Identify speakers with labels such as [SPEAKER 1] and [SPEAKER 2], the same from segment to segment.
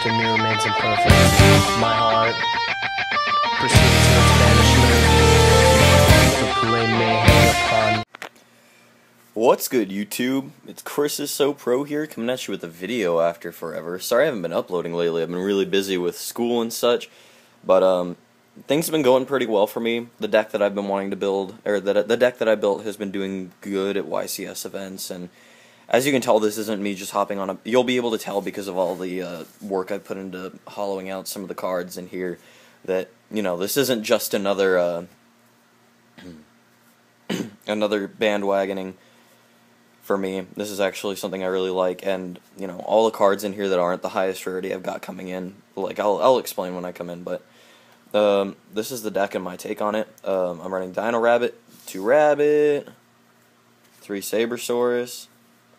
[SPEAKER 1] perfect and me remains imperfect. My heart proceeds to its banishment. The blame may hang upon.
[SPEAKER 2] What's good, YouTube? It's Chris is So Pro here, coming at you with a video after forever. Sorry I haven't been uploading lately. I've been really busy with school and such, but things have been going pretty well for me. The deck that I've been wanting to build, or the deck that I built, has been doing good at YCS events, and as you can tell, this isn't me just hopping on a... You'll be able to tell because of all the work I've put into hollowing out some of the cards in here that, you know, this isn't just another another bandwagoning for me. This is actually something I really like, and, you know, all the cards in here that aren't the highest rarity I've got coming in. Like, I'll explain when I come in, but this is the deck and my take on it. I'm running Dino Rabbit, 2 Rabbit, 3 Sabersaurus.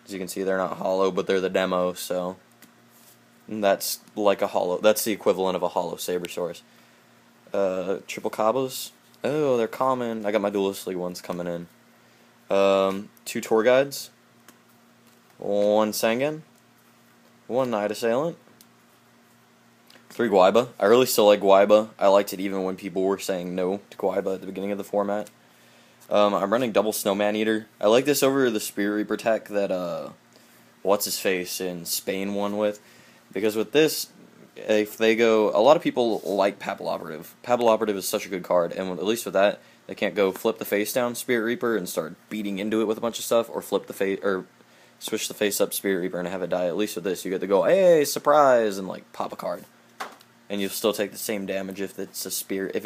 [SPEAKER 2] As you can see, they're not hollow, but they're the demo, so that's like a hollow. That's the equivalent of a hollow Sabersaurus. Triple Cabos. Oh, they're common. I got my Duelist League ones coming in. 2 Tour Guides. 1 Sangan. 1 Night Assailant. 3 Guaiba. I really still like Guaiba. I liked it even when people were saying no to Guaiba at the beginning of the format. I'm running double Snowman Eater. I like this over the Spirit Reaper tech that, what's-his-face in Spain won with. Because with this, if they go... A lot of people like Papilloperative. Papilloperative is such a good card, and at least with that, they can't go flip the face down Spirit Reaper and start beating into it with a bunch of stuff, or flip the face... or switch the face up Spirit Reaper and have it die. At least with this, you get to go, hey, surprise, and, like, pop a card. And you'll still take the same damage if it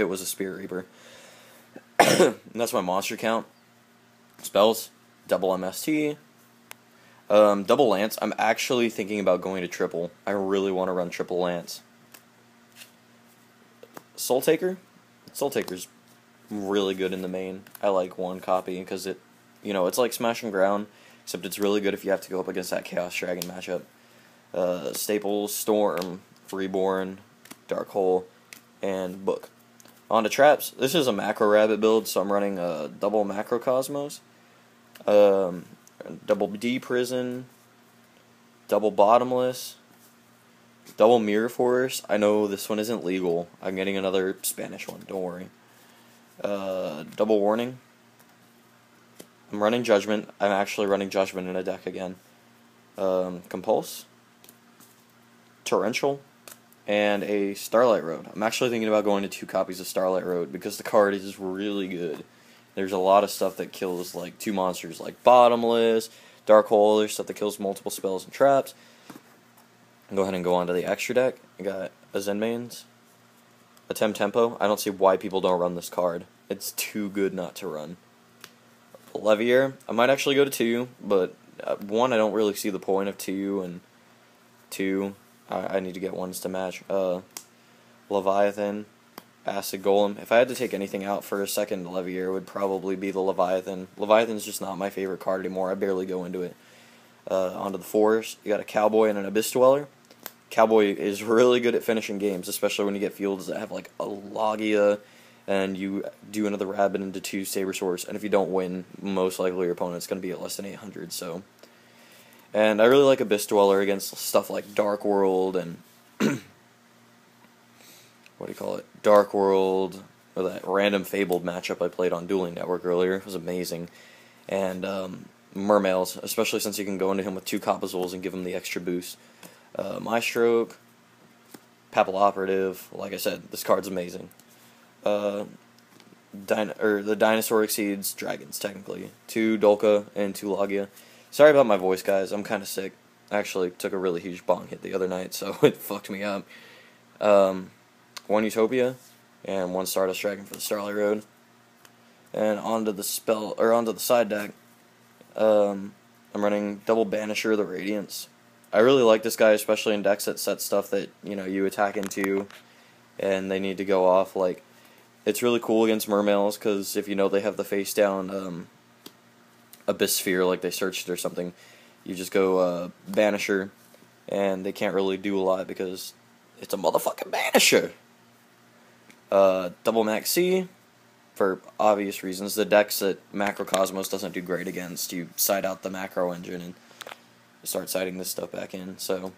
[SPEAKER 2] was a Spirit Reaper. And that's my monster count. Spells, double MST, double Lance. I'm actually thinking about going to triple. I really want to run triple Lance. Soul Taker. Soul Taker's really good in the main. I like 1 copy because it, you know, it's like Smash and Ground, except it's really good if you have to go up against that Chaos Dragon matchup. Staples, Storm, Reborn, Dark Hole, and Book. On to traps. This is a Macro Rabbit build, so I'm running double Macrocosmos, double D Prison, double Bottomless, double Mirror Force. I know this one isn't legal. I'm getting another Spanish one, don't worry. Double Warning. I'm running Judgment. I'm actually running Judgment in a deck again. Compulse, Torrential, and a Starlight Road. I'm actually thinking about going to 2 copies of Starlight Road because the card is really good. There's a lot of stuff that kills like 2 monsters, like Bottomless, Dark Hole. There's stuff that kills multiple spells and traps. Go ahead and go on to the extra deck. I got a Zenmaines, a Tempo. I don't see why people don't run this card. It's too good not to run. Levier. I might actually go to 2, but 1, I don't really see the point of 2, and 2... I need to get ones to match. Leviathan, Acid Golem. If I had to take anything out for a second Levier, it would probably be the Leviathan. Leviathan's just not my favorite card anymore. I barely go into it. Onto the 4s. You got a Cowboy and an Abyss Dweller. Cowboy is really good at finishing games, especially when you get fields that have like a Logia, and you do another Rabbit into 2 Sabersaurus, and if you don't win, most likely your opponent's going to be at less than 800, so... And I really like Abyss Dweller against stuff like Dark World and Dark World, or that random Fabled matchup I played on Dueling Network earlier. It was amazing. And Mermails, especially since you can go into him with 2 Copazules and give him the extra boost. Maestroke, Papilloperative. Like I said, this card's amazing. The Dinosaur exceeds Dragons, technically. 2 Dolka and 2 Logia. Sorry about my voice, guys. I'm kind of sick. I actually took a really huge bong hit the other night, so it fucked me up. 1 Utopia and 1 Stardust Dragon for the Starlight Road. And onto the side deck. I'm running double Banisher the Radiance. I really like this guy, especially in decks that set stuff that, you know, you attack into and they need to go off. Like, it's really cool against Mermails because if you know they have the face down Abyss Sphere, like they searched or something, you just go Banisher, and they can't really do a lot because it's a motherfucking Banisher. Double Max C, for obvious reasons. The decks that Macrocosmos doesn't do great against, you side out the macro engine and start siding this stuff back in. So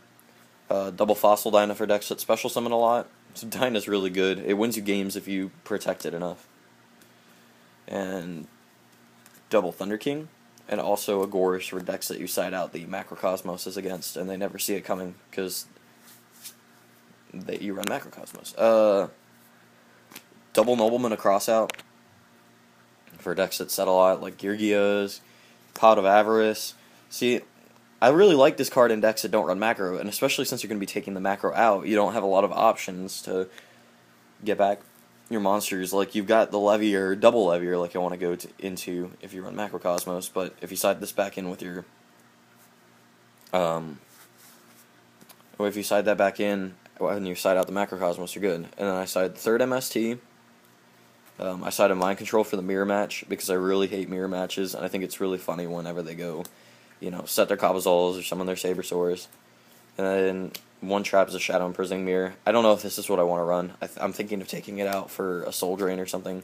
[SPEAKER 2] Double Fossil Dyna for decks that special summon a lot. So Dyna's really good. It wins you games if you protect it enough. And double Thunder King. And also a Gorish for decks that you side out the Macrocosmos is against, and they never see it coming because you run Macrocosmos. Double Nobleman a crossout for decks that set a lot, like Geargios, Pot of Avarice. See, I really like this card in decks that don't run macro, and especially since you're going to be taking the macro out, you don't have a lot of options to get back your monsters. Like, you've got the Levier, double Levier, like I want to go into if you run Macrocosmos, but if you side this back in with your, or if you side that back in, when you side out the Macrocosmos, you're good. And then I side the third MST. I side a Mind Control for the mirror match, because I really hate mirror matches, and I think it's really funny whenever they go, set their Cabazols or summon their Sabersaurs. And then one trap is a Shadow Imprisoning Mirror. I don't know if this is what I want to run. I'm thinking of taking it out for a Soul Drain or something,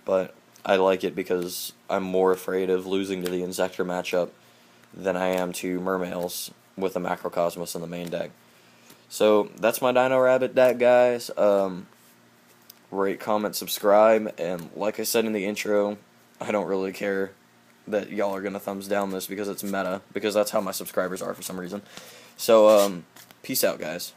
[SPEAKER 2] but I like it because I'm more afraid of losing to the Inzektor matchup than I am to Mermails with a Macrocosmos in the main deck. So that's my Dino Rabbit deck, guys. Rate, comment, subscribe, and like I said in the intro, I don't really care that y'all are gonna thumbs down this because it's meta, because that's how my subscribers are for some reason. So, peace out, guys.